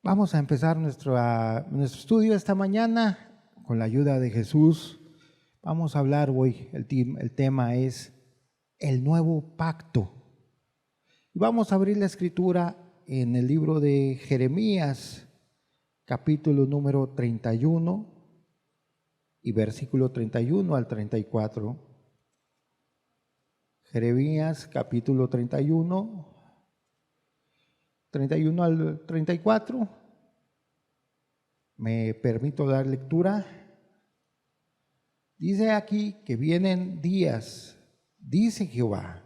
Vamos a empezar nuestro estudio esta mañana con la ayuda de Jesús. Vamos a hablar hoy, el tema es el nuevo pacto. Y vamos a abrir la escritura en el libro de Jeremías, capítulo número 31 y versículo 31 al 34. Jeremías, capítulo 31 al 34. Me permito dar lectura. Dice aquí que vienen días, dice Jehová,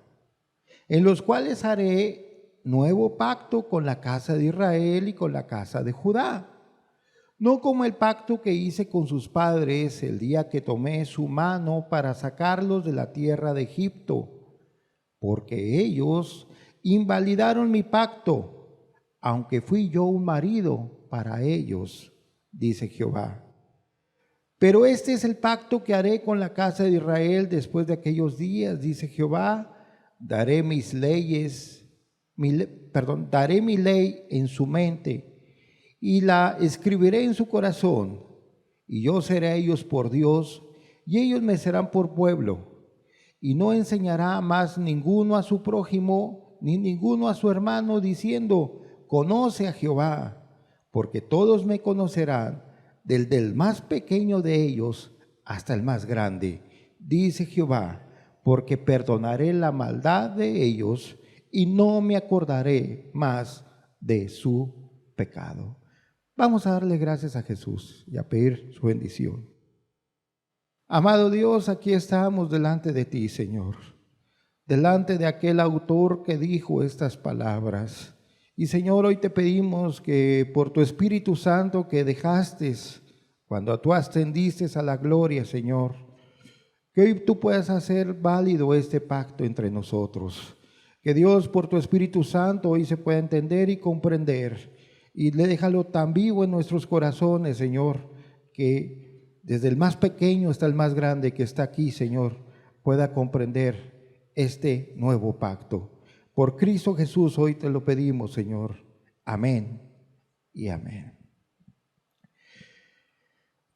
en los cuales haré nuevo pacto con la casa de Israel y con la casa de Judá. No como el pacto que hice con sus padres el día que tomé su mano para sacarlos de la tierra de Egipto, porque ellos invalidaron mi pacto, aunque fui yo un marido para ellos, dice Jehová. Pero este es el pacto que haré con la casa de Israel después de aquellos días, dice Jehová. Daré mi ley en su mente y la escribiré en su corazón, y yo seré a ellos por Dios, y ellos me serán por pueblo. Y no enseñará más ninguno a su prójimo, ni ninguno a su hermano, diciendo: conoce a Jehová, porque todos me conocerán, desde el más pequeño de ellos hasta el más grande, dice Jehová, porque perdonaré la maldad de ellos y no me acordaré más de su pecado. Vamos a darle gracias a Jesús y a pedir su bendición. Amado Dios, aquí estamos delante de ti, Señor, delante de aquel autor que dijo estas palabras. Y Señor, hoy te pedimos que por tu Espíritu Santo que dejaste cuando tú ascendiste a la gloria, Señor, que hoy tú puedas hacer válido este pacto entre nosotros. Que Dios, por tu Espíritu Santo, hoy se pueda entender y comprender. Y déjalo tan vivo en nuestros corazones, Señor, que desde el más pequeño hasta el más grande que está aquí, Señor, pueda comprender este nuevo pacto. Por Cristo Jesús hoy te lo pedimos, Señor. Amén y amén.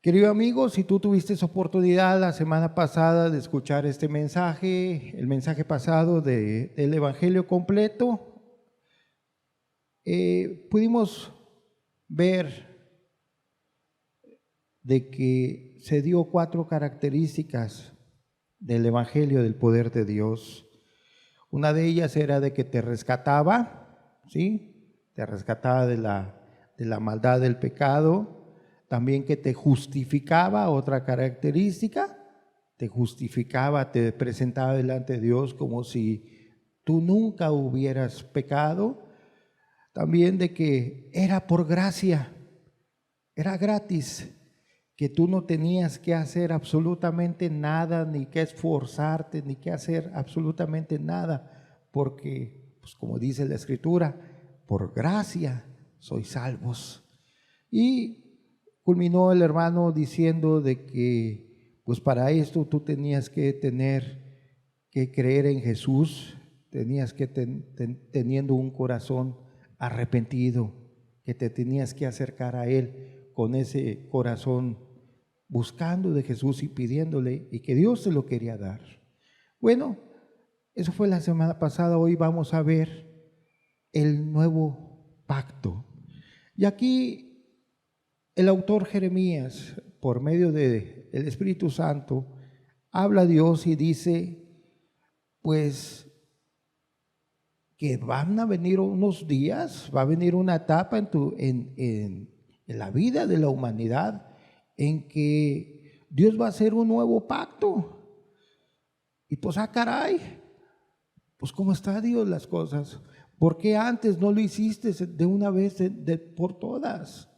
Querido amigo, si tú tuviste esa oportunidad la semana pasada de escuchar este mensaje, el mensaje pasado del Evangelio completo, pudimos ver de que se dio 4 características del Evangelio del poder de Dios. Una de ellas era de que te rescataba, ¿sí? Te rescataba de la maldad del pecado. También que te justificaba, otra característica, te justificaba, te presentaba delante de Dios como si tú nunca hubieras pecado. También de que era por gracia, era gratis, que tú no tenías que hacer absolutamente nada, ni que esforzarte, ni que hacer absolutamente nada, porque, pues como dice la Escritura, por gracia sois salvos. Y culminó el hermano diciendo de que, pues para esto tú tenías que creer en Jesús, tenías que teniendo un corazón arrepentido, que te tenías que acercar a Él con ese corazón buscando de Jesús y pidiéndole, y que Dios te lo quería dar. Bueno, eso fue la semana pasada. Hoy vamos a ver el nuevo pacto. Y aquí el autor Jeremías, por medio del Espíritu Santo, habla a Dios y dice, pues, que van a venir unos días, va a venir una etapa en la vida de la humanidad en que Dios va a hacer un nuevo pacto. Y pues, caray, pues ¿cómo está Dios las cosas? ¿Por qué antes no lo hiciste de una vez por todas?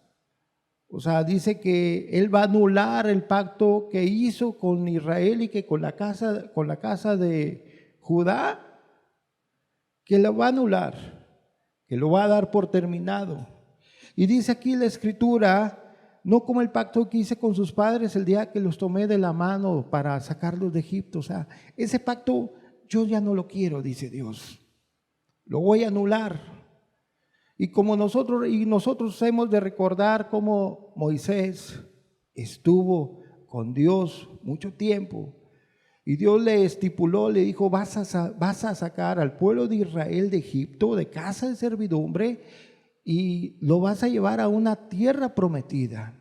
O sea, dice que Él va a anular el pacto que hizo con Israel y que con la casa de Judá, que lo va a anular, que lo va a dar por terminado. Y dice aquí la Escritura, no como el pacto que hice con sus padres el día que los tomé de la mano para sacarlos de Egipto. O sea, ese pacto yo ya no lo quiero, dice Dios. Lo voy a anular. Y como nosotros hemos de recordar cómo Moisés estuvo con Dios mucho tiempo. Y Dios le estipuló, le dijo, vas a sacar al pueblo de Israel de Egipto, de casa de servidumbre, y lo vas a llevar a una tierra prometida.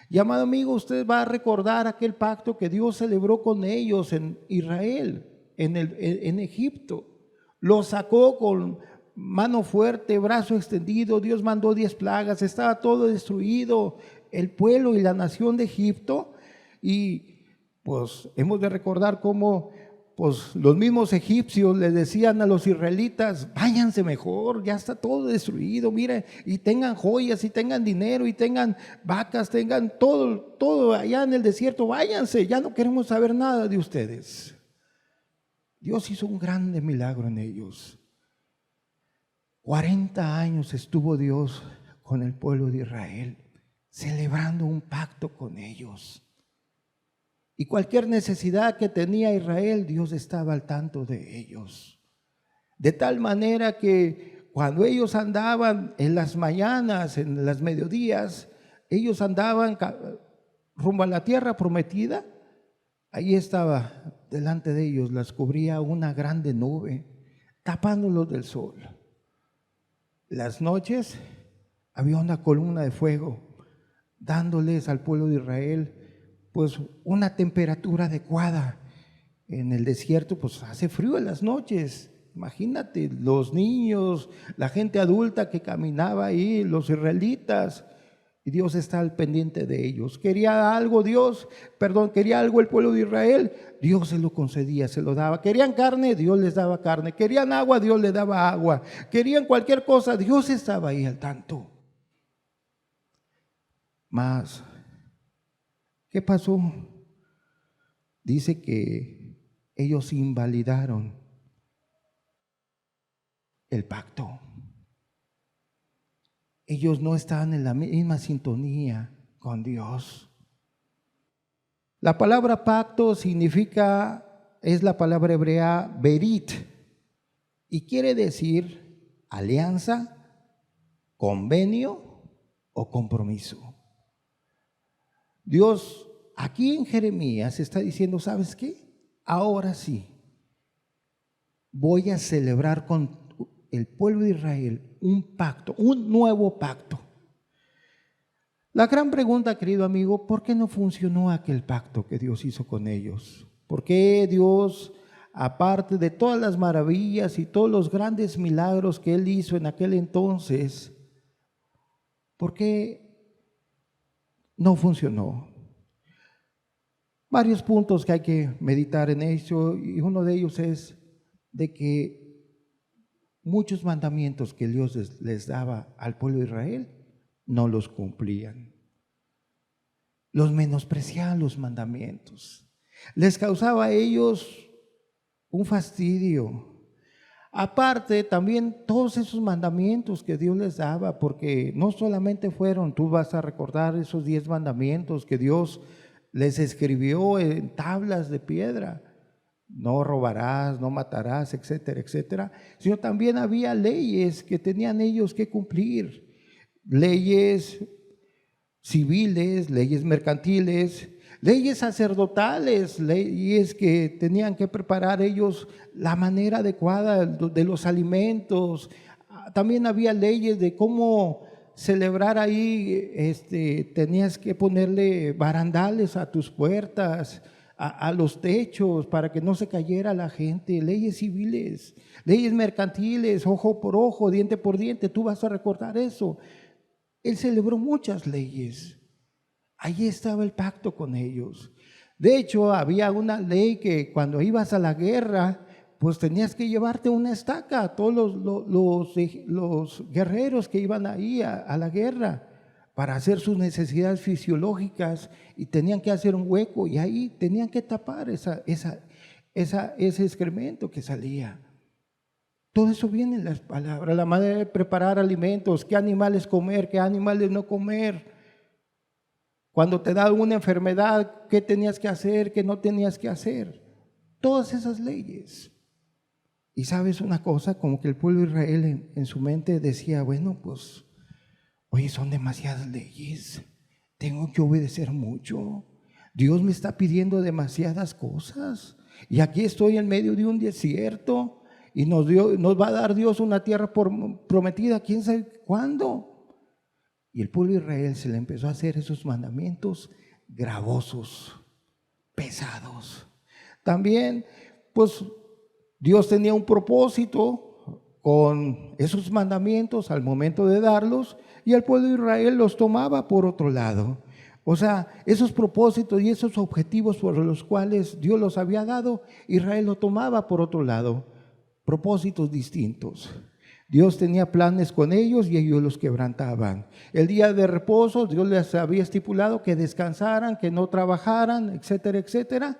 Y amado amigo, usted va a recordar aquel pacto que Dios celebró con ellos en Israel, en Egipto. Lo sacó con mano fuerte, brazo extendido. Dios mandó 10 plagas, estaba todo destruido, el pueblo y la nación de Egipto. Y pues hemos de recordar cómo pues los mismos egipcios le decían a los israelitas, váyanse mejor, ya está todo destruido, mire, y tengan joyas, y tengan dinero, y tengan vacas, tengan todo allá en el desierto, váyanse, ya no queremos saber nada de ustedes. Dios hizo un grande milagro en ellos. 40 años estuvo Dios con el pueblo de Israel, celebrando un pacto con ellos. Y cualquier necesidad que tenía Israel, Dios estaba al tanto de ellos. De tal manera que cuando ellos andaban en las mañanas, en las mediodías, ellos andaban rumbo a la tierra prometida, ahí estaba delante de ellos, las cubría una grande nube, tapándolos del sol. Las noches había una columna de fuego, dándoles al pueblo de Israel pues una temperatura adecuada. En el desierto pues hace frío en las noches. Imagínate, los niños, la gente adulta que caminaba ahí, los israelitas, y Dios está al pendiente de ellos. Quería algo quería algo el pueblo de Israel, Dios se lo concedía, se lo daba. Querían carne, Dios les daba carne. Querían agua, Dios les daba agua. Querían cualquier cosa, Dios estaba ahí al tanto. Mas ¿qué pasó? Dice que ellos invalidaron el pacto. Ellos no estaban en la misma sintonía con Dios. La palabra pacto es la palabra hebrea berit, y quiere decir alianza, convenio o compromiso. Dios aquí en Jeremías está diciendo, ¿sabes qué? Ahora sí, voy a celebrar con el pueblo de Israel un pacto, un nuevo pacto. La gran pregunta, querido amigo, ¿por qué no funcionó aquel pacto que Dios hizo con ellos? ¿Por qué Dios, aparte de todas las maravillas y todos los grandes milagros que Él hizo en aquel entonces, por qué no funcionó? Varios puntos que hay que meditar en eso, y uno de ellos es de que muchos mandamientos que Dios les daba al pueblo de Israel no los cumplían. Los menospreciaban los mandamientos. Les causaba a ellos un fastidio. Aparte, también todos esos mandamientos que Dios les daba, porque no solamente fueron, tú vas a recordar esos 10 mandamientos que Dios les escribió en tablas de piedra. No robarás, no matarás, etcétera, etcétera. Sino también había leyes que tenían ellos que cumplir. Leyes civiles, leyes mercantiles, leyes sacerdotales, leyes que tenían que preparar ellos la manera adecuada de los alimentos. También había leyes de cómo celebrar ahí, tenías que ponerle barandales a tus puertas, a los techos, para que no se cayera la gente. Leyes civiles, leyes mercantiles, ojo por ojo, diente por diente, tú vas a recordar eso. Él celebró muchas leyes. Ahí estaba el pacto con ellos. De hecho, había una ley que cuando ibas a la guerra, pues tenías que llevarte una estaca a todos los guerreros que iban ahí a la guerra para hacer sus necesidades fisiológicas, y tenían que hacer un hueco y ahí tenían que tapar ese excremento que salía. Todo eso viene en las palabras, la manera de preparar alimentos, qué animales comer, qué animales no comer. Cuando te da una enfermedad, qué tenías que hacer, qué no tenías que hacer. Todas esas leyes. Y sabes una cosa, como que el pueblo de Israel en su mente decía, bueno, pues, oye, son demasiadas leyes, tengo que obedecer mucho. Dios me está pidiendo demasiadas cosas y aquí estoy en medio de un desierto y nos va a dar Dios una tierra prometida, quién sabe cuándo. Y el pueblo de Israel se le empezó a hacer esos mandamientos gravosos, pesados. También, pues, Dios tenía un propósito con esos mandamientos al momento de darlos y el pueblo de Israel los tomaba por otro lado. O sea, esos propósitos y esos objetivos por los cuales Dios los había dado, Israel lo tomaba por otro lado, propósitos distintos. Dios tenía planes con ellos y ellos los quebrantaban. El día de reposo, Dios les había estipulado que descansaran, que no trabajaran, etcétera, etcétera.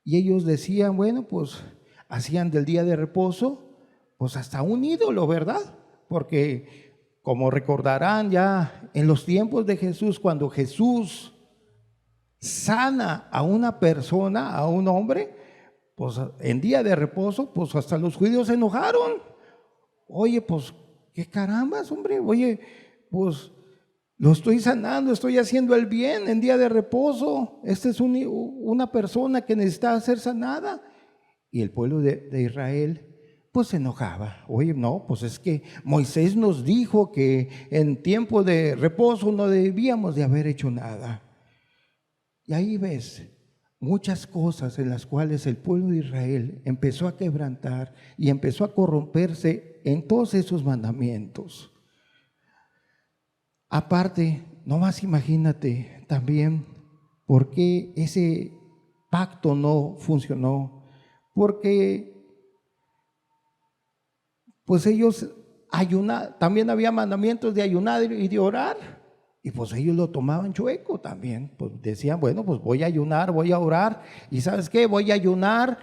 Y ellos decían, bueno, pues hacían del día de reposo, pues hasta un ídolo, ¿verdad? Porque como recordarán ya en los tiempos de Jesús, cuando Jesús sana a una persona, a un hombre, pues en día de reposo, pues hasta los judíos se enojaron. Oye, pues, qué carambas, hombre, oye, pues lo estoy sanando, estoy haciendo el bien en día de reposo. Esta es una persona que necesita ser sanada. Y el pueblo de Israel pues se enojaba. Oye, no, pues es que Moisés nos dijo que en tiempo de reposo no debíamos de haber hecho nada. Y ahí ves muchas cosas en las cuales el pueblo de Israel empezó a quebrantar y empezó a corromperse en todos esos mandamientos. Aparte, nomás imagínate también por qué ese pacto no funcionó. Porque pues ellos también había mandamientos de ayunar y de orar, y pues ellos lo tomaban chueco también, pues decían, bueno, pues voy a ayunar, voy a orar, y ¿sabes qué? Voy a ayunar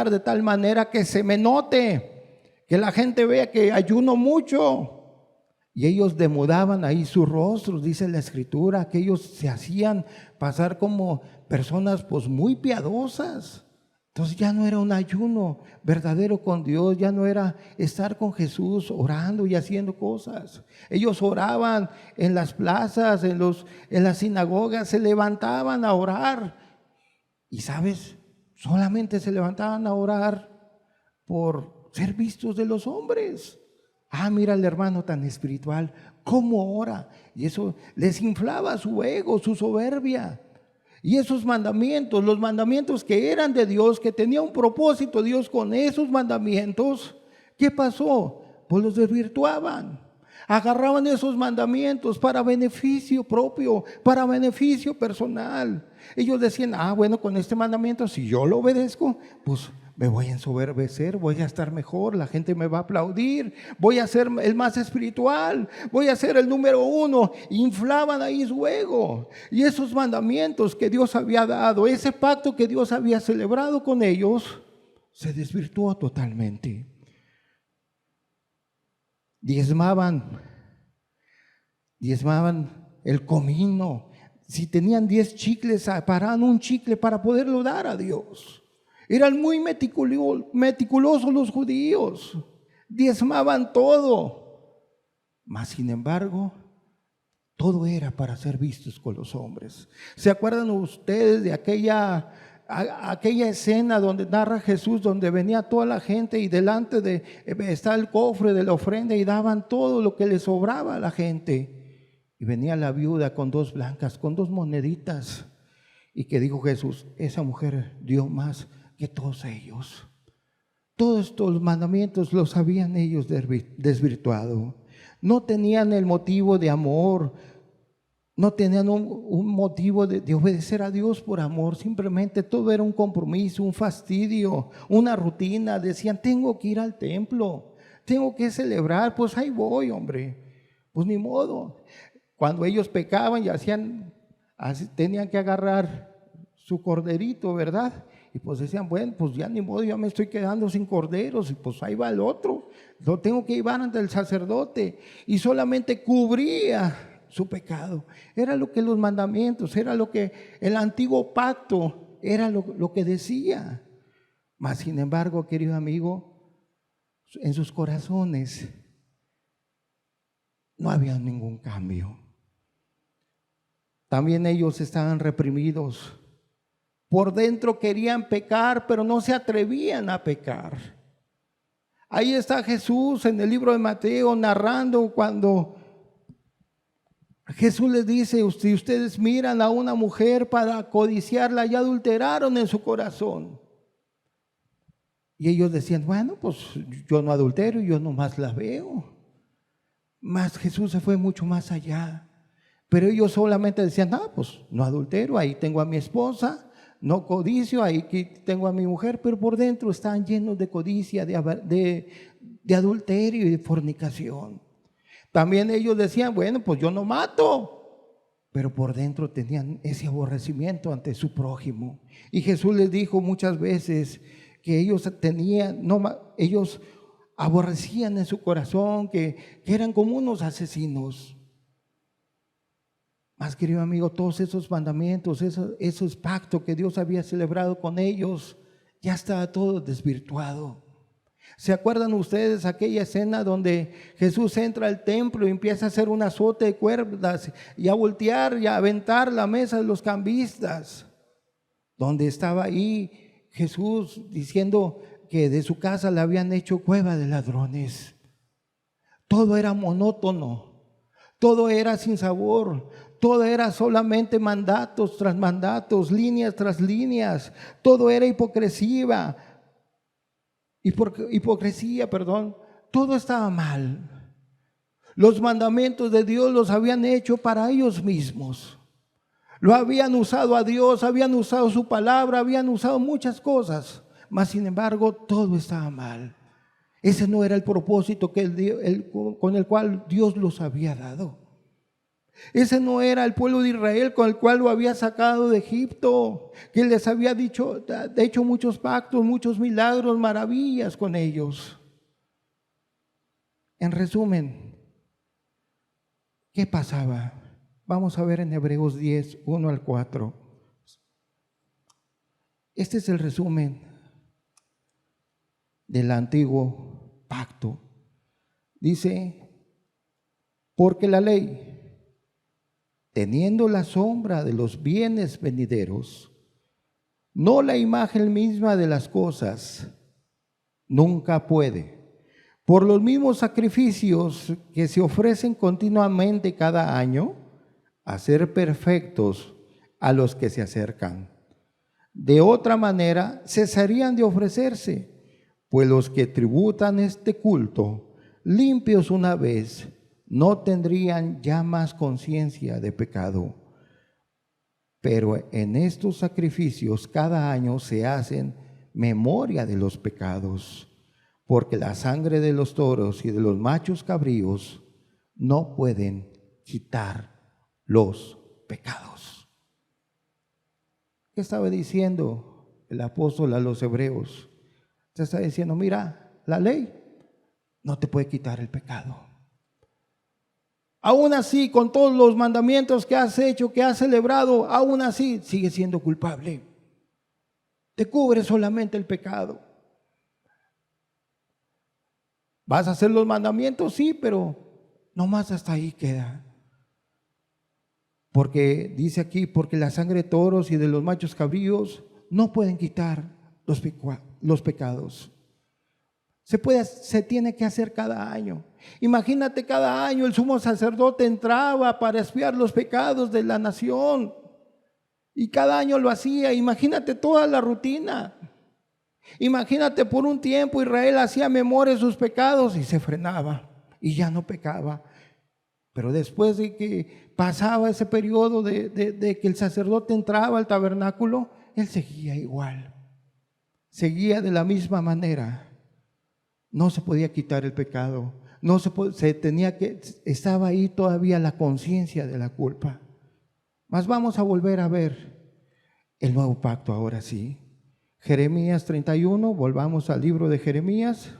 de tal manera que se me note, que la gente vea que ayuno mucho. Y ellos demudaban ahí sus rostros, dice la Escritura, que ellos se hacían pasar como personas pues muy piadosas. Entonces ya no era un ayuno verdadero con Dios, ya no era estar con Jesús orando y haciendo cosas. Ellos oraban en las plazas, en las sinagogas, se levantaban a orar. Y sabes, solamente se levantaban a orar por ser vistos de los hombres. Ah, mira el hermano tan espiritual, cómo ora. Y eso les inflaba su ego, su soberbia. Y esos mandamientos, los mandamientos que eran de Dios, que tenía un propósito Dios con esos mandamientos, ¿qué pasó? Pues los desvirtuaban. Agarraban esos mandamientos para beneficio propio, para beneficio personal. Ellos decían, bueno, con este mandamiento, si yo lo obedezco, pues me voy a ensoberbecer, voy a estar mejor, la gente me va a aplaudir, voy a ser el más espiritual, voy a ser el número uno. Inflaban ahí su ego. Y esos mandamientos que Dios había dado, ese pacto que Dios había celebrado con ellos, se desvirtuó totalmente. Diezmaban el comino. Si tenían 10 chicles, separaban un chicle para poderlo dar a Dios. Eran muy meticulosos los judíos, diezmaban todo, mas sin embargo, todo era para ser vistos con los hombres. ¿Se acuerdan ustedes de aquella escena donde narra Jesús, donde venía toda la gente y delante está el cofre de la ofrenda y daban todo lo que les sobraba a la gente? Y venía la viuda con 2 blancas, con 2 moneditas, y que dijo Jesús, esa mujer dio más que todos ellos. Todos estos mandamientos los habían ellos desvirtuado. No tenían el motivo de amor, no tenían un motivo de obedecer a Dios por amor. Simplemente todo era un compromiso, un fastidio, una rutina. Decían, tengo que ir al templo, tengo que celebrar, pues ahí voy, hombre, pues ni modo. Cuando ellos pecaban y tenían que agarrar su corderito, ¿verdad? Y pues decían, bueno, pues ya ni modo, ya me estoy quedando sin corderos, y pues ahí va el otro, lo tengo que llevar ante el sacerdote, y solamente cubría su pecado. Era lo que los mandamientos, era lo que el antiguo pacto, era lo que decía. Mas, sin embargo, querido amigo, en sus corazones no había ningún cambio. También ellos estaban reprimidos. Por dentro querían pecar, pero no se atrevían a pecar. Ahí está Jesús en el libro de Mateo narrando cuando Jesús les dice: si ustedes miran a una mujer para codiciarla, ya adulteraron en su corazón. Y ellos decían: bueno, pues yo no adultero, yo nomás la veo. Mas Jesús se fue mucho más allá. Pero ellos solamente decían: pues no adultero, ahí tengo a mi esposa. No codicio, ahí tengo a mi mujer. Pero por dentro estaban llenos de codicia, de adulterio y de fornicación. También ellos decían: bueno, pues yo no mato. Pero por dentro tenían ese aborrecimiento ante su prójimo. Y Jesús les dijo muchas veces que ellos ellos aborrecían en su corazón, que eran como unos asesinos. Mas, querido amigo, todos esos mandamientos, esos pactos que Dios había celebrado con ellos, ya estaba todo desvirtuado. ¿Se acuerdan ustedes aquella escena donde Jesús entra al templo y empieza a hacer un azote de cuerdas y a voltear y a aventar la mesa de los cambistas? Donde estaba ahí Jesús diciendo que de su casa le habían hecho cueva de ladrones. Todo era monótono, todo era sin sabor, todo era solamente mandatos tras mandatos, líneas tras líneas, todo era hipocresía, todo estaba mal. Los mandamientos de Dios los habían hecho para ellos mismos. Lo habían usado a Dios, habían usado su palabra, habían usado muchas cosas, mas sin embargo todo estaba mal. Ese no era el propósito con el cual Dios los había dado. Ese no era el pueblo de Israel con el cual lo había sacado de Egipto, que les había hecho muchos pactos, muchos milagros, maravillas con ellos. En resumen, ¿qué pasaba? Vamos a ver en Hebreos 10, 1 al 4. Este es el resumen del antiguo pacto. Dice: porque la ley, teniendo la sombra de los bienes venideros, no la imagen misma de las cosas, nunca puede, por los mismos sacrificios que se ofrecen continuamente cada año, hacer perfectos a los que se acercan. De otra manera, cesarían de ofrecerse, pues los que tributan este culto, limpios una vez, no tendrían ya más conciencia de pecado. Pero en estos sacrificios cada año se hacen memoria de los pecados, porque la sangre de los toros y de los machos cabríos no pueden quitar los pecados. ¿Qué estaba diciendo el apóstol a los hebreos? Se está diciendo: mira, la ley no te puede quitar el pecado. Aún así, con todos los mandamientos que has hecho, que has celebrado, aún así sigues siendo culpable. Te cubre solamente el pecado. ¿Vas a hacer los mandamientos? Sí, pero nomás hasta ahí queda. Porque dice aquí: porque la sangre de toros y de los machos cabríos no pueden quitar los pecados. Se tiene que hacer cada año. Imagínate, cada año el sumo sacerdote entraba para expiar los pecados de la nación. Y cada año lo hacía. Imagínate toda la rutina. Imagínate, por un tiempo Israel hacía memoria de sus pecados y se frenaba y ya no pecaba. Pero después de que pasaba ese periodo de que el sacerdote entraba al tabernáculo, él seguía igual. Seguía de la misma manera. No se podía quitar el pecado. Estaba ahí todavía la conciencia de la culpa. Mas vamos a volver a ver el nuevo pacto ahora sí. Jeremías 31, volvamos al libro de Jeremías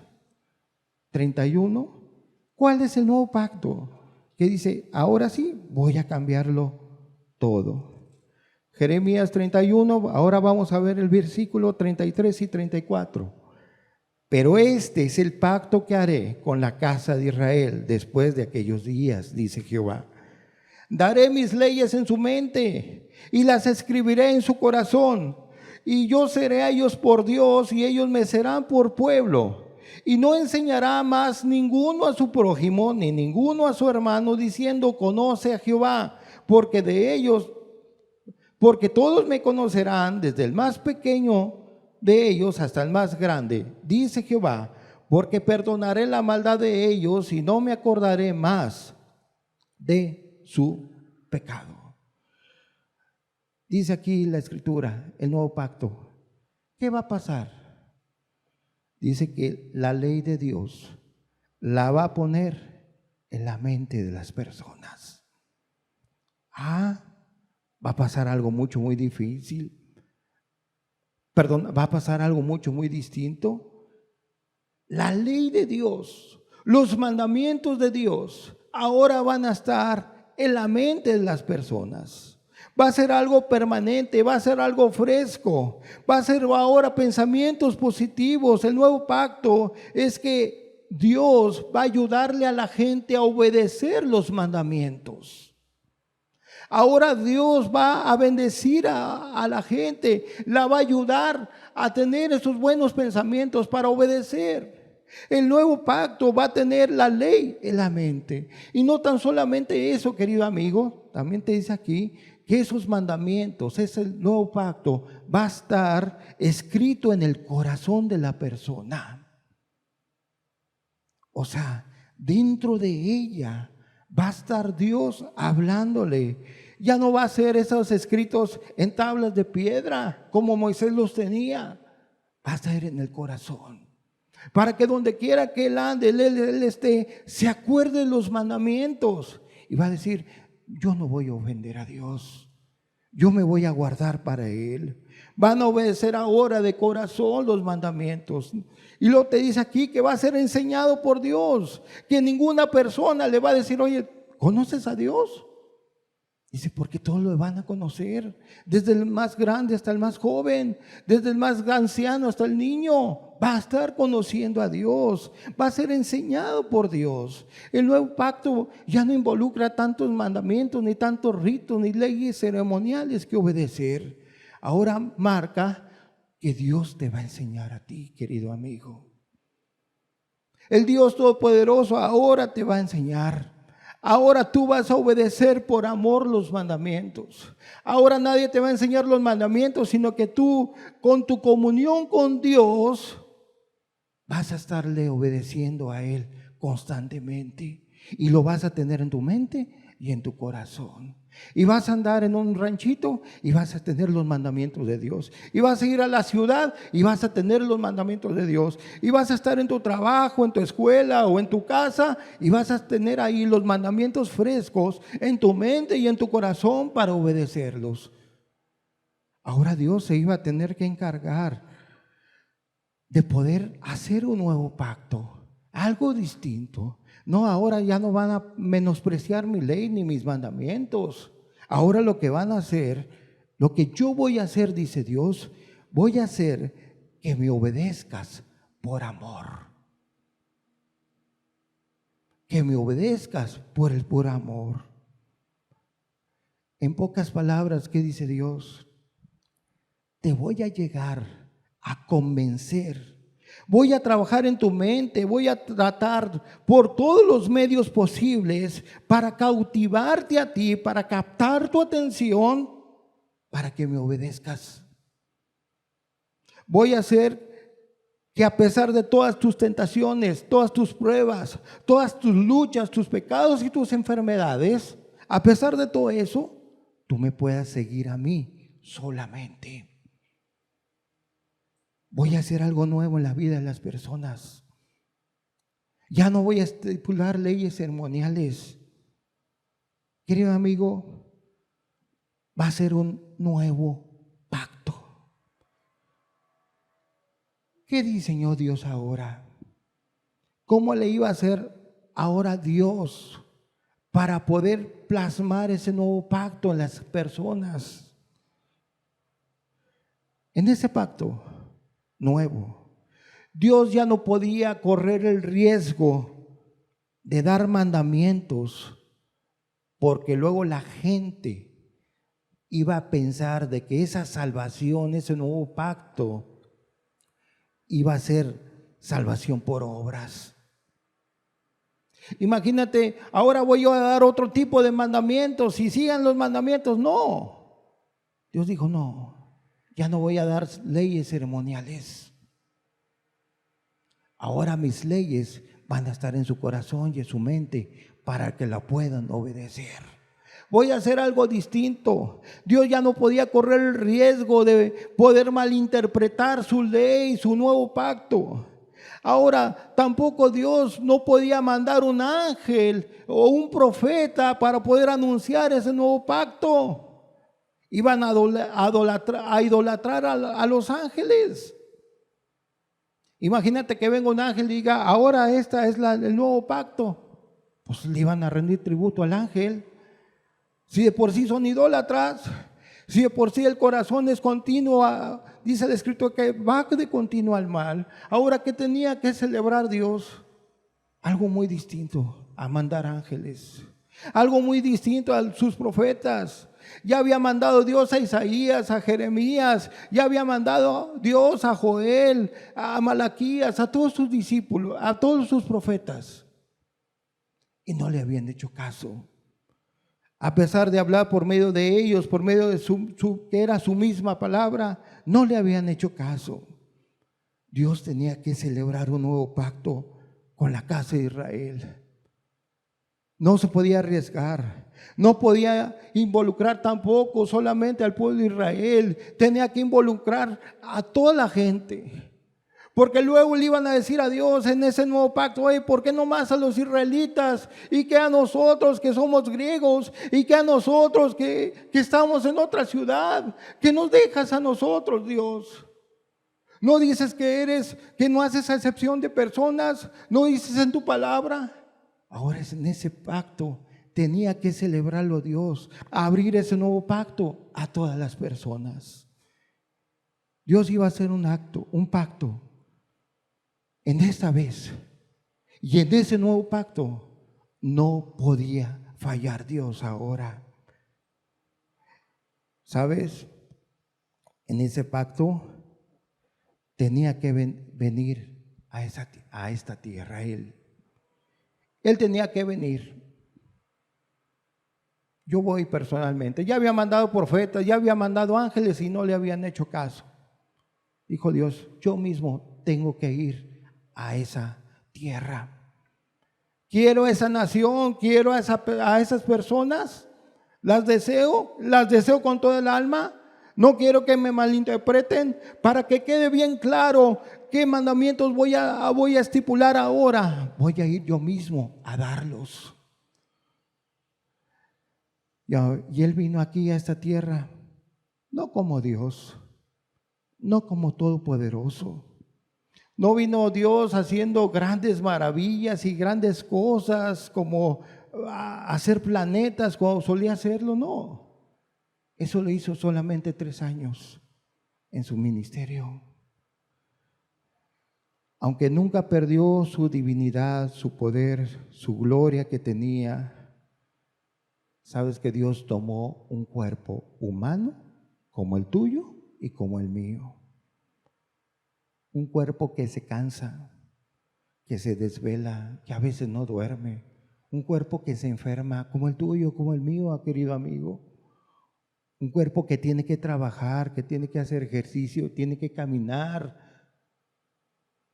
31. ¿Cuál es el nuevo pacto? Que dice: ahora sí voy a cambiarlo todo. Jeremías 31, ahora vamos a ver el versículo 33 y 34. Pero este es el pacto que haré con la casa de Israel después de aquellos días, dice Jehová. Daré mis leyes en su mente y las escribiré en su corazón. Y yo seré a ellos por Dios y ellos me serán por pueblo. Y no enseñará más ninguno a su prójimo ni ninguno a su hermano diciendo conoce a Jehová, porque todos me conocerán desde el más pequeño de ellos hasta el más grande, dice Jehová, porque perdonaré la maldad de ellos y no me acordaré más de su pecado. Dice aquí la Escritura, el nuevo pacto. ¿Qué va a pasar? Dice que la ley de Dios la va a poner en la mente de las personas. Va a pasar algo muy difícil. Va a pasar algo muy distinto. La ley de Dios, los mandamientos de Dios, ahora van a estar en la mente de las personas. Va a ser algo permanente, va a ser algo fresco, va a ser ahora pensamientos positivos. El nuevo pacto es que Dios va a ayudarle a la gente a obedecer los mandamientos. Ahora Dios va a bendecir a la gente, la va a ayudar a tener esos buenos pensamientos para obedecer. El nuevo pacto va a tener la ley en la mente. Y no tan solamente eso, querido amigo, también te dice aquí que esos mandamientos, ese nuevo pacto va a estar escrito en el corazón de la persona. O sea, dentro de ella va a estar Dios hablándole. Ya no va a ser esos escritos en tablas de piedra como Moisés los tenía. Va a estar en el corazón. Para que donde quiera que él ande, él esté, se acuerde de los mandamientos. Y va a decir, yo no voy a ofender a Dios. Yo me voy a guardar para Él. Van a obedecer ahora de corazón los mandamientos. Y luego te dice aquí que va a ser enseñado por Dios. Que ninguna persona le va a decir, oye, ¿conoces a Dios? Dice, porque todos lo van a conocer. Desde el más grande hasta el más joven. Desde el más anciano hasta el niño. Va a estar conociendo a Dios. Va a ser enseñado por Dios. El nuevo pacto ya no involucra tantos mandamientos, ni tantos ritos, ni leyes ceremoniales que obedecer. Ahora marca que Dios te va a enseñar a ti, querido amigo. El Dios Todopoderoso ahora te va a enseñar. Ahora tú vas a obedecer por amor los mandamientos. Ahora nadie te va a enseñar los mandamientos, sino que tú, con tu comunión con Dios, vas a estarle obedeciendo a Él constantemente. Y lo vas a tener en tu mente y en tu corazón. Y vas a andar en un ranchito y vas a tener los mandamientos de Dios. Y vas a ir a la ciudad y vas a tener los mandamientos de Dios. Y vas a estar en tu trabajo, en tu escuela o en tu casa y vas a tener ahí los mandamientos frescos en tu mente y en tu corazón para obedecerlos. Ahora Dios se iba a tener que encargar de poder hacer un nuevo pacto, algo distinto. No, ahora ya no van a menospreciar mi ley ni mis mandamientos. Ahora lo que van a hacer, lo que yo voy a hacer, dice Dios, voy a hacer que me obedezcas por amor. Que me obedezcas por el puro amor. En pocas palabras, ¿qué dice Dios? Te voy a llegar a convencer. Voy a trabajar en tu mente, voy a tratar por todos los medios posibles para cautivarte a ti, para captar tu atención, para que me obedezcas. Voy a hacer que a pesar de todas tus tentaciones, todas tus pruebas, todas tus luchas, tus pecados y tus enfermedades, a pesar de todo eso, tú me puedas seguir a mí solamente. Voy a hacer algo nuevo en la vida de las personas. Ya no voy a estipular leyes ceremoniales. Querido amigo, va a ser un nuevo pacto. ¿Qué diseñó Dios ahora? ¿Cómo le iba a hacer ahora Dios para poder plasmar ese nuevo pacto en las personas? En ese pacto nuevo, Dios ya no podía correr el riesgo de dar mandamientos, porque luego la gente iba a pensar de que esa salvación, ese nuevo pacto, iba a ser salvación por obras. Imagínate, ahora voy yo a dar otro tipo de mandamientos y sigan los mandamientos. No, Dios dijo, no, ya no voy a dar leyes ceremoniales. Ahora mis leyes van a estar en su corazón y en su mente para que la puedan obedecer. Voy a hacer algo distinto. Dios ya no podía correr el riesgo de poder malinterpretar su ley, su nuevo pacto. Ahora, tampoco Dios no podía mandar un ángel o un profeta para poder anunciar ese nuevo pacto. Iban a idolatrar a los ángeles. Imagínate que venga un ángel y diga, ahora esta es el nuevo pacto. Pues le iban a rendir tributo al ángel. Si de por sí son idólatras, si de por sí el corazón es continuo, dice el escrito que va de continuo al mal. Ahora, ¿qué tenía que celebrar Dios? Algo muy distinto a mandar ángeles. Algo muy distinto a sus profetas. Ya había mandado Dios a Isaías, a Jeremías, ya había mandado Dios a Joel, a Malaquías, a todos sus discípulos, a todos sus profetas. Y no le habían hecho caso. A pesar de hablar por medio de ellos, por medio de que era su misma palabra, no le habían hecho caso. Dios tenía que celebrar un nuevo pacto con la casa de Israel. No se podía arriesgar, no podía involucrar tampoco solamente al pueblo de Israel, tenía que involucrar a toda la gente. Porque luego le iban a decir a Dios en ese nuevo pacto, oye, ¿por qué no más a los israelitas? Y que a nosotros que somos griegos, y que a nosotros que estamos en otra ciudad, que nos dejas a nosotros, Dios. No dices que no haces excepción de personas, no dices en tu palabra. Ahora en ese pacto tenía que celebrarlo Dios, abrir ese nuevo pacto a todas las personas. Dios iba a hacer un pacto. En esta vez y en ese nuevo pacto no podía fallar Dios ahora. ¿Sabes? En ese pacto tenía que venir a esta tierra. Él tenía que venir. Yo voy personalmente. Ya había mandado profetas, ya había mandado ángeles y no le habían hecho caso. Dijo Dios, yo mismo tengo que ir a esa tierra. Quiero esa nación, quiero a esas personas, las deseo con todo el alma. No quiero que me malinterpreten, para que quede bien claro qué mandamientos voy a estipular ahora. Voy a ir yo mismo a darlos. Y Él vino aquí a esta tierra, no como Dios, no como Todopoderoso. No vino Dios haciendo grandes maravillas y grandes cosas como hacer planetas como solía hacerlo, no. Eso lo hizo solamente 3 años en su ministerio. Aunque nunca perdió su divinidad, su poder, su gloria que tenía, sabes que Dios tomó un cuerpo humano como el tuyo y como el mío. Un cuerpo que se cansa, que se desvela, que a veces no duerme. Un cuerpo que se enferma, como el tuyo, como el mío, querido amigo. Un cuerpo que tiene que trabajar, que tiene que hacer ejercicio, tiene que caminar.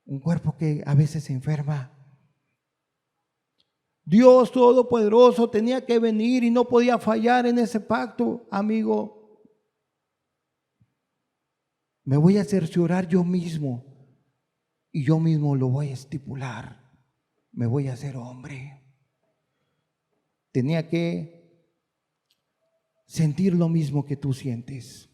Un cuerpo que a veces se enferma. Dios Todopoderoso tenía que venir y no podía fallar en ese pacto, amigo. Me voy a cerciorar yo mismo y yo mismo lo voy a estipular. Me voy a hacer hombre. Tenía que sentir lo mismo que tú sientes.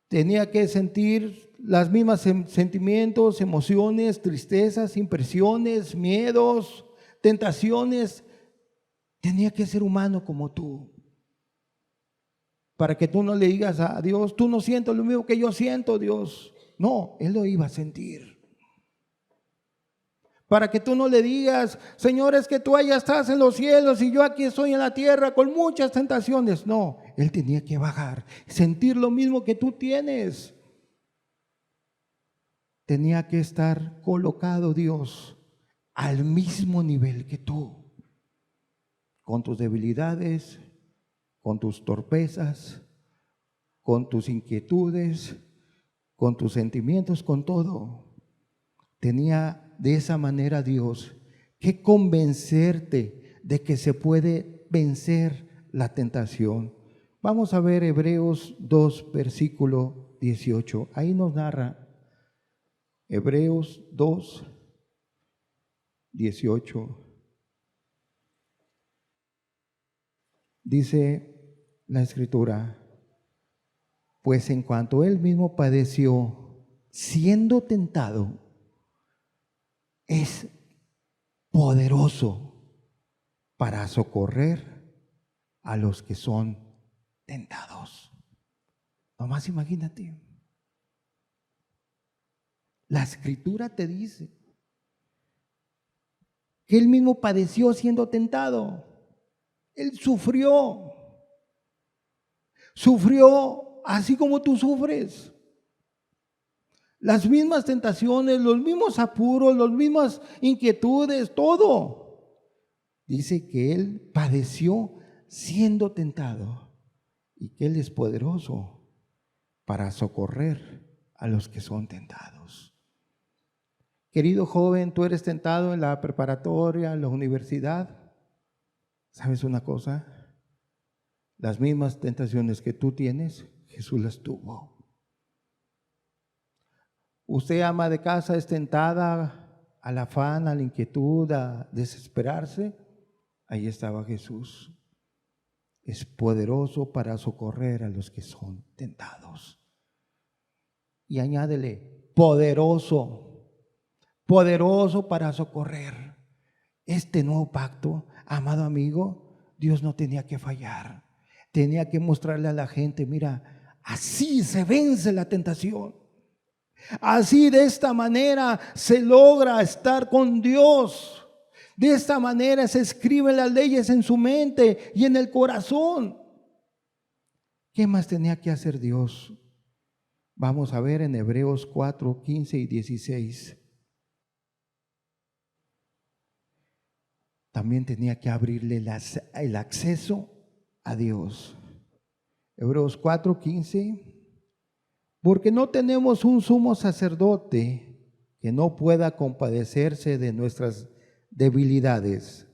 Tenía que sentir las mismas sentimientos, emociones, tristezas, impresiones, miedos, tentaciones. Tenía que ser humano como tú. para que tú no le digas a Dios, tú no sientes lo mismo que yo siento, Dios. No, Él lo iba a sentir. Para que tú no le digas, Señor, es que tú allá estás en los cielos y yo aquí estoy en la tierra con muchas tentaciones. No, Él tenía que bajar, sentir lo mismo que tú tienes. Tenía que estar colocado Dios al mismo nivel que tú, con tus debilidades, con tus torpezas, con tus inquietudes, con tus sentimientos, con todo. Tenía de esa manera Dios que convencerte de que se puede vencer la tentación. Vamos a ver Hebreos 2, versículo 18. Ahí nos narra Hebreos 2, 18. Dice la Escritura, pues en cuanto Él mismo padeció, siendo tentado, es poderoso para socorrer a los que son tentados. Nomás imagínate. La Escritura te dice que Él mismo padeció siendo tentado. Él sufrió así como tú sufres. Las mismas tentaciones, los mismos apuros, las mismas inquietudes, todo. Dice que Él padeció siendo tentado y que Él es poderoso para socorrer a los que son tentados. Querido joven, tú eres tentado en la preparatoria, en la universidad. ¿Sabes una cosa? Las mismas tentaciones que tú tienes, Jesús las tuvo. Usted, ama de casa, es tentada al afán, a la inquietud, a desesperarse. Ahí estaba Jesús. Es poderoso para socorrer a los que son tentados. Y añádele, poderoso para socorrer. Este nuevo pacto, amado amigo, Dios no tenía que fallar. Tenía que mostrarle a la gente, mira, así se vence la tentación. Así, de esta manera se logra estar con Dios. De esta manera se escriben las leyes en su mente y en el corazón. ¿Qué más tenía que hacer Dios? Vamos a ver en Hebreos 4, 15 y 16. También tenía que abrirle el acceso a Dios. Hebreos 4, 15. Porque no tenemos un sumo sacerdote que no pueda compadecerse de nuestras debilidades,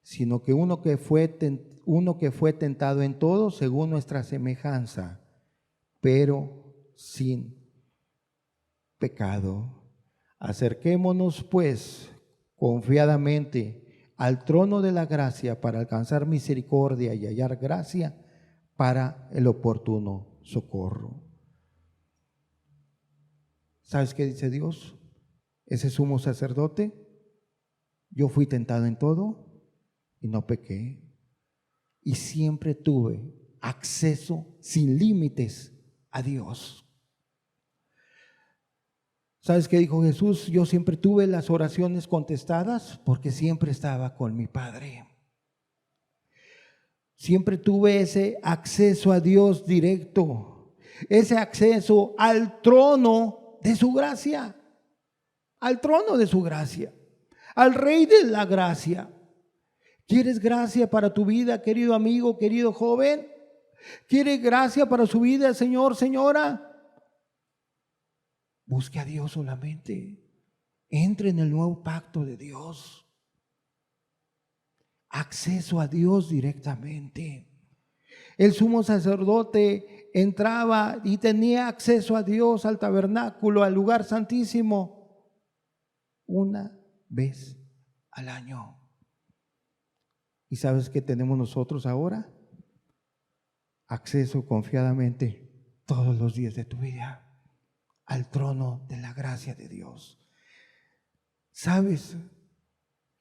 sino que uno que fue tentado en todo según nuestra semejanza, pero sin pecado. Acerquémonos pues confiadamente al trono de la gracia para alcanzar misericordia y hallar gracia para el oportuno socorro. ¿Sabes qué dice Dios? Ese sumo sacerdote, yo fui tentado en todo y no pequé. Y siempre tuve acceso sin límites a Dios. ¿Sabes qué dijo Jesús? Yo siempre tuve las oraciones contestadas porque siempre estaba con mi Padre. Siempre tuve ese acceso a Dios directo, ese acceso al trono de su gracia, al trono de su gracia, al Rey de la gracia. ¿Quieres gracia para tu vida, querido amigo, querido joven? ¿Quieres gracia para su vida, señor, señora? Busque a Dios solamente. Entre en el nuevo pacto de Dios. Acceso a Dios directamente. El sumo sacerdote entraba y tenía acceso a Dios, al tabernáculo, al lugar santísimo, una vez al año. ¿Y sabes qué tenemos nosotros ahora? Acceso confiadamente todos los días de tu vida al trono de la gracia de Dios. ¿Sabes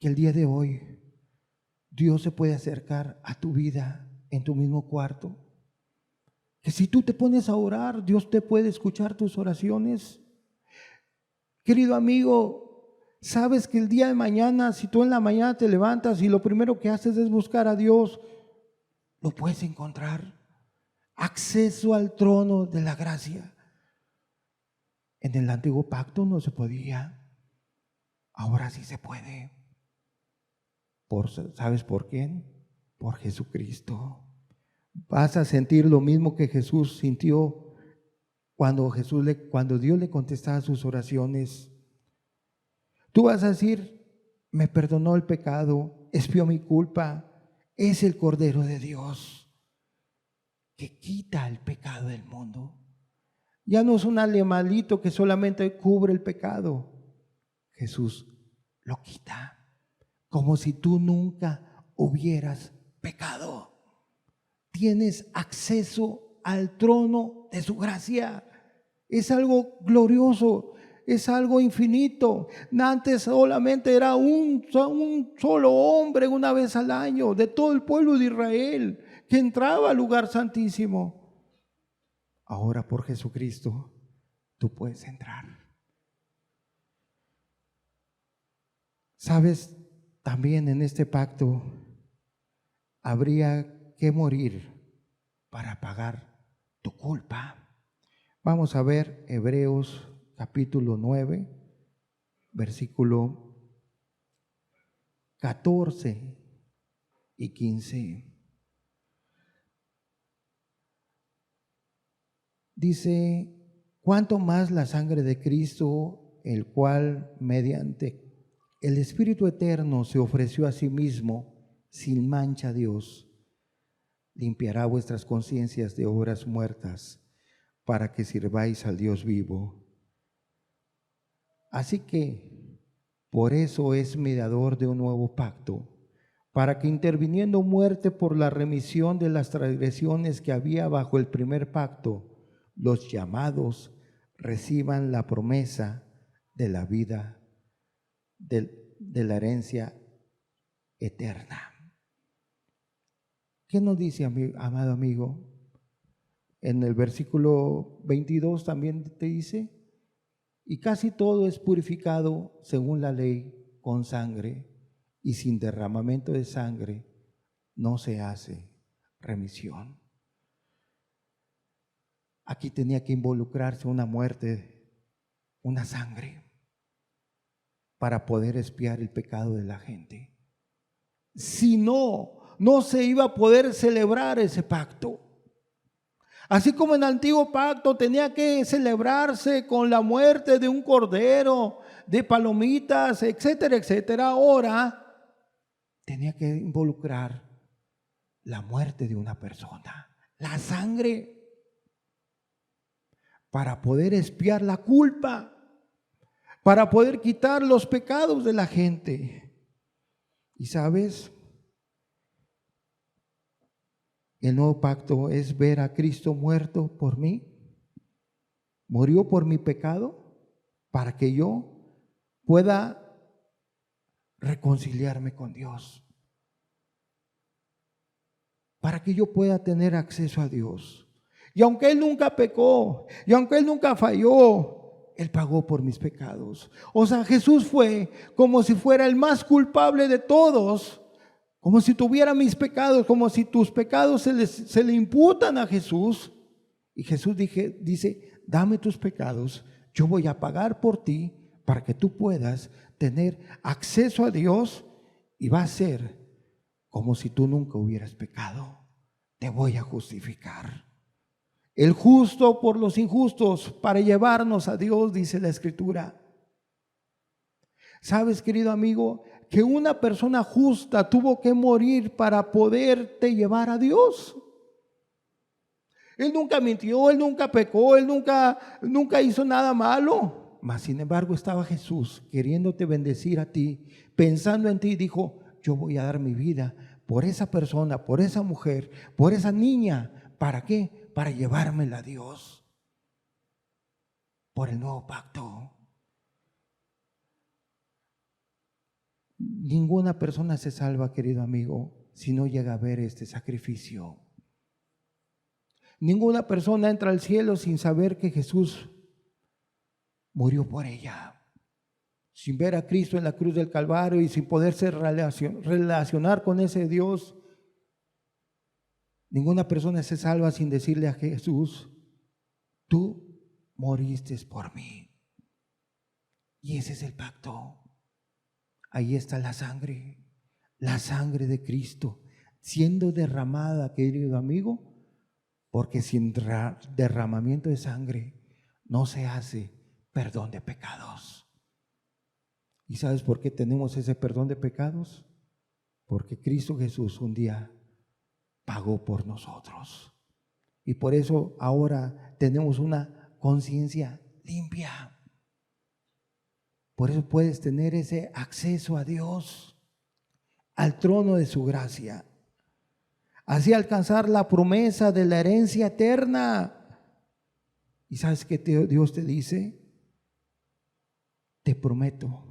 que el día de hoy Dios se puede acercar a tu vida en tu mismo cuarto? Que si tú te pones a orar, Dios te puede escuchar tus oraciones. Querido amigo, sabes que el día de mañana, si tú en la mañana te levantas y lo primero que haces es buscar a Dios, lo puedes encontrar. Acceso al trono de la gracia. En el antiguo pacto no se podía, ahora sí se puede. ¿Sabes por quién? Por Jesucristo. Vas a sentir lo mismo que Jesús sintió cuando Dios le contestaba sus oraciones. Tú vas a decir, me perdonó el pecado, expió mi culpa, es el Cordero de Dios que quita el pecado del mundo. Ya no es un animalito que solamente cubre el pecado. Jesús lo quita, como si tú nunca hubieras pecado. Tienes acceso al trono de su gracia. Es algo glorioso, es algo infinito. Antes solamente era un solo hombre una vez al año de todo el pueblo de Israel que entraba al lugar santísimo. Ahora por Jesucristo tú puedes entrar. Sabes, también en este pacto habría que morir para pagar tu culpa. Vamos a ver Hebreos capítulo 9, versículo 14 y 15. Dice, cuánto más la sangre de Cristo, el cual mediante el Espíritu Eterno se ofreció a sí mismo sin mancha a Dios, limpiará vuestras conciencias de obras muertas para que sirváis al Dios vivo. Así que por eso es mediador de un nuevo pacto, para que interviniendo muerte por la remisión de las transgresiones que había bajo el primer pacto, los llamados reciban la promesa de la vida, de la herencia eterna. ¿Qué nos dice, amado amigo? En el versículo 22 también te dice, y casi todo es purificado según la ley con sangre, y sin derramamiento de sangre no se hace remisión. Aquí tenía que involucrarse una muerte, una sangre, para poder expiar el pecado de la gente. Si no, no se iba a poder celebrar ese pacto. Así como en el antiguo pacto tenía que celebrarse con la muerte de un cordero, de palomitas, etcétera, etcétera, ahora tenía que involucrar la muerte de una persona, la sangre, para poder expiar la culpa, para poder quitar los pecados de la gente. Y sabes, el nuevo pacto es ver a Cristo muerto por mí. Murió por mi pecado para que yo pueda reconciliarme con Dios, para que yo pueda tener acceso a Dios. Y aunque Él nunca pecó, y aunque Él nunca falló, Él pagó por mis pecados. O sea, Jesús fue como si fuera el más culpable de todos, como si tuviera mis pecados, como si tus pecados se le imputan a Jesús. Y Jesús dice, dame tus pecados, yo voy a pagar por ti para que tú puedas tener acceso a Dios, y va a ser como si tú nunca hubieras pecado. Te voy a justificar. El justo por los injustos para llevarnos a Dios, dice la Escritura. ¿Sabes, querido amigo, que una persona justa tuvo que morir para poderte llevar a Dios? Él nunca mintió, él nunca pecó, él nunca hizo nada malo. Mas sin embargo estaba Jesús queriéndote bendecir a ti, pensando en ti, dijo, yo voy a dar mi vida por esa persona, por esa mujer, por esa niña. ¿Para qué? Para llevármela a Dios. Por el nuevo pacto. Ninguna persona se salva, querido amigo, si no llega a ver este sacrificio. Ninguna persona entra al cielo sin saber que Jesús murió por ella. Sin ver a Cristo en la cruz del Calvario y sin poderse relacionar con ese Dios, ninguna persona se salva sin decirle a Jesús: tú moriste por mí. Y ese es el pacto. Ahí está la sangre de Cristo siendo derramada, querido amigo, porque sin derramamiento de sangre no se hace perdón de pecados. ¿Y sabes por qué tenemos ese perdón de pecados? Porque Cristo Jesús un día pagó por nosotros. Y por eso ahora tenemos una conciencia limpia. Por eso puedes tener ese acceso a Dios, al trono de su gracia. Así alcanzar la promesa de la herencia eterna. ¿Y sabes qué Dios te dice? Te prometo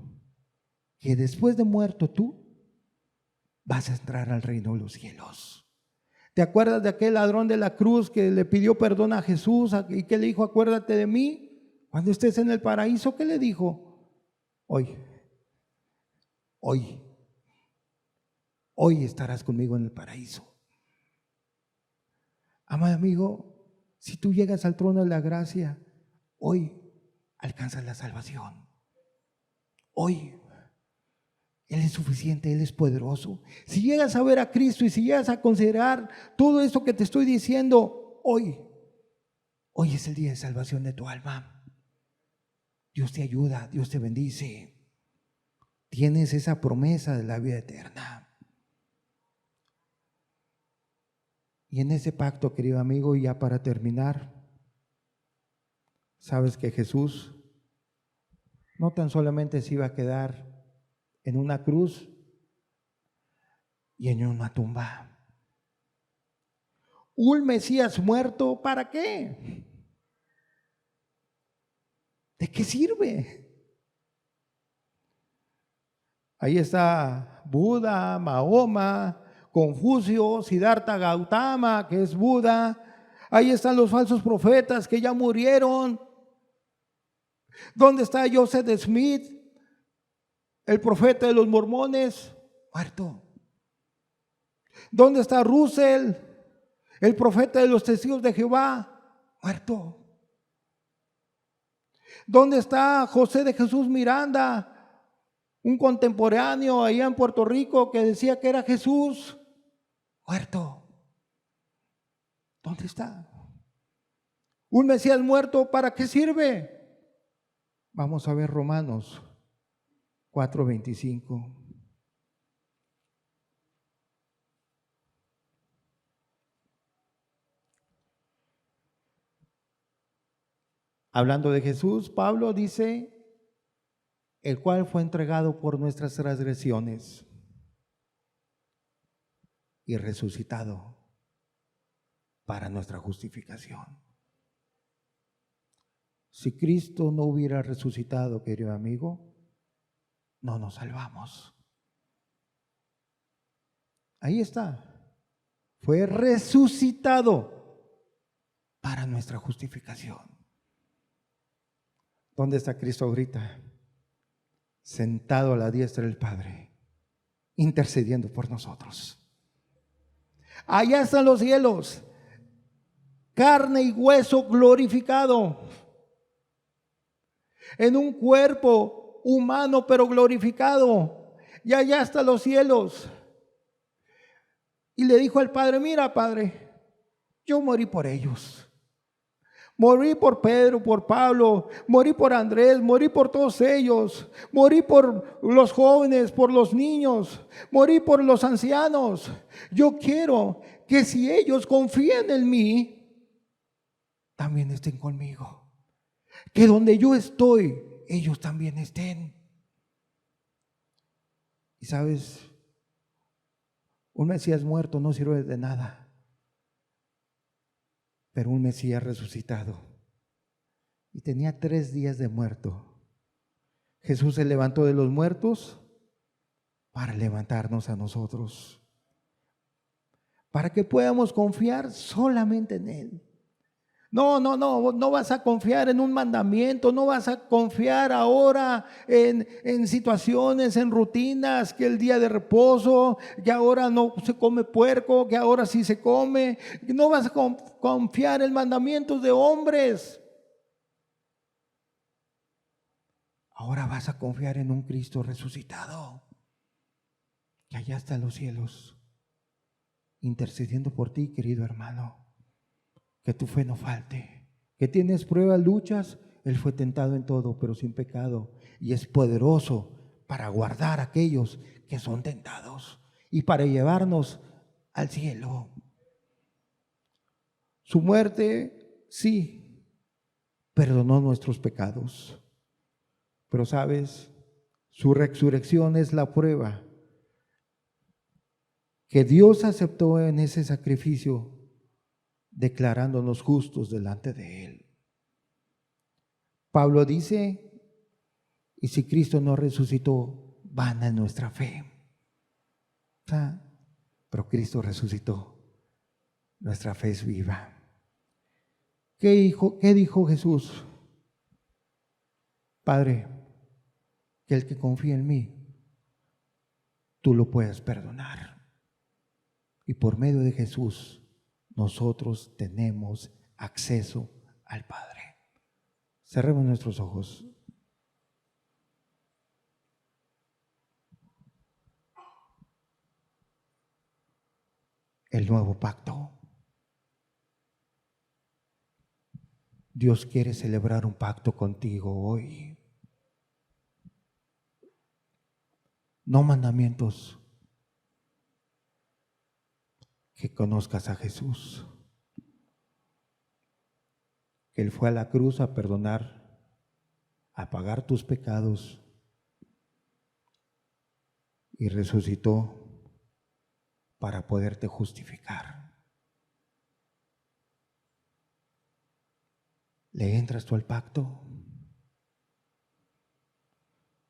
que después de muerto tú vas a entrar al reino de los cielos. ¿Te acuerdas de aquel ladrón de la cruz que le pidió perdón a Jesús y que le dijo: acuérdate de mí cuando estés en el paraíso? ¿Qué le dijo? Hoy estarás conmigo en el paraíso. Amado amigo, si tú llegas al trono de la gracia, hoy alcanzas la salvación. Hoy Él es suficiente, Él es poderoso. Si llegas a ver a Cristo y si llegas a considerar todo esto que te estoy diciendo, hoy es el día de salvación de tu alma. Dios te ayuda, Dios te bendice. Tienes esa promesa de la vida eterna. Y en ese pacto, querido amigo, y ya para terminar, sabes que Jesús no tan solamente se iba a quedar en una cruz y en una tumba. Un Mesías muerto, ¿para qué? ¿De qué sirve? Ahí está Buda, Mahoma, Confucio, Siddhartha Gautama, que es Buda. Ahí están los falsos profetas que ya murieron. ¿Dónde está Joseph Smith, el profeta de los mormones? Muerto. ¿Dónde está Russell, el profeta de los testigos de Jehová? Muerto. ¿Dónde está José de Jesús Miranda, un contemporáneo allá en Puerto Rico que decía que era Jesús? Muerto. ¿Dónde está? Un Mesías muerto, ¿para qué sirve? Vamos a ver Romanos 4:25. Hablando de Jesús, Pablo dice: el cual fue entregado por nuestras transgresiones y resucitado para nuestra justificación. Si Cristo no hubiera resucitado, querido amigo, no nos salvamos. Ahí está. Fue resucitado para nuestra justificación. ¿Dónde está Cristo ahorita? Sentado a la diestra del Padre, intercediendo por nosotros. Allá están los cielos, carne y hueso glorificado, en un cuerpo humano pero glorificado. Y allá están los cielos. Y le dijo al Padre: mira, Padre, yo morí por ellos. Morí por Pedro, por Pablo, morí por Andrés, morí por todos ellos, morí por los jóvenes, por los niños, morí por los ancianos. Yo quiero que si ellos confían en mí, también estén conmigo. Que donde yo estoy, ellos también estén. Y sabes, un Mesías muerto no sirve de nada. Pero un Mesías resucitado, y tenía 3 días de muerto. Jesús se levantó de los muertos para levantarnos a nosotros, para que podamos confiar solamente en Él. No vas a confiar en un mandamiento, no vas a confiar ahora en situaciones, en rutinas, que el día de reposo, que ahora no se come puerco, que ahora sí se come. No vas a confiar en mandamientos de hombres. Ahora vas a confiar en un Cristo resucitado, que allá está en los cielos, intercediendo por ti, querido hermano. Que tu fe no falte, que tienes pruebas, luchas. Él fue tentado en todo, pero sin pecado, y es poderoso para guardar a aquellos que son tentados y para llevarnos al cielo. Su muerte, sí, perdonó nuestros pecados, pero sabes, su resurrección es la prueba que Dios aceptó en ese sacrificio, declarándonos justos delante de Él. Pablo dice, y si Cristo no resucitó, vana es nuestra fe. Pero Cristo resucitó, nuestra fe es viva. ¿Qué dijo Jesús? Padre, que el que confía en mí, tú lo puedes perdonar. Y por medio de Jesús, nosotros tenemos acceso al Padre. Cerremos nuestros ojos. El nuevo pacto. Dios quiere celebrar un pacto contigo hoy. No mandamientos. Que conozcas a Jesús. Que Él fue a la cruz a perdonar, a pagar tus pecados y resucitó para poderte justificar. ¿Le entras tú al pacto?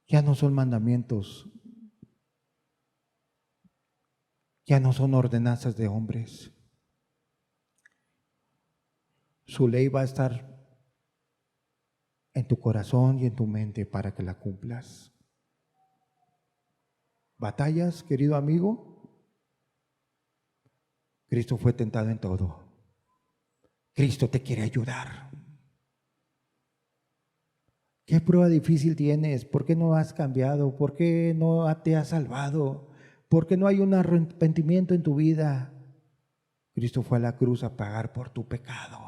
Ya no son mandamientos, ya no son ordenanzas de hombres. Su ley va a estar en tu corazón y en tu mente para que la cumplas. ¿Batallas, querido amigo? Cristo fue tentado en todo. Cristo te quiere ayudar. ¿Qué prueba difícil tienes? ¿Por qué no has cambiado? ¿Por qué no te has salvado? ¿Por qué no hay un arrepentimiento en tu vida? Cristo fue a la cruz a pagar por tu pecado.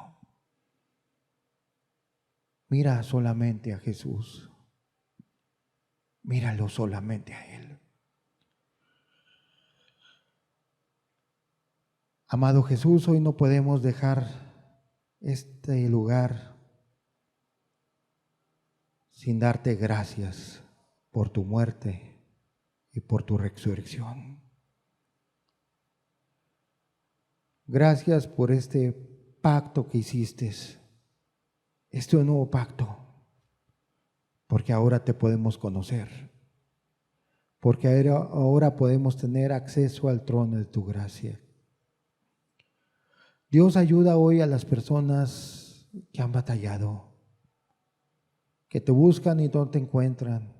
Mira solamente a Jesús. Míralo solamente a Él. Amado Jesús, hoy no podemos dejar este lugar sin darte gracias por tu muerte y por tu resurrección. Gracias por este pacto que hiciste, este nuevo pacto, porque ahora te podemos conocer, porque ahora podemos tener acceso al trono de tu gracia. Dios, ayuda hoy a las personas que han batallado, que te buscan y no te encuentran.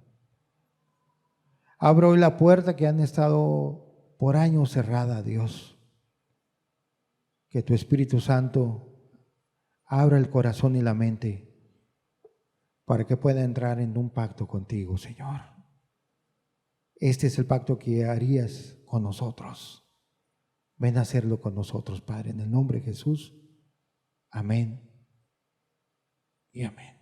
Abro hoy la puerta que han estado por años cerrada, Dios. Que tu Espíritu Santo abra el corazón y la mente para que pueda entrar en un pacto contigo, Señor. Este es el pacto que harías con nosotros. Ven a hacerlo con nosotros, Padre, en el nombre de Jesús. Amén y amén.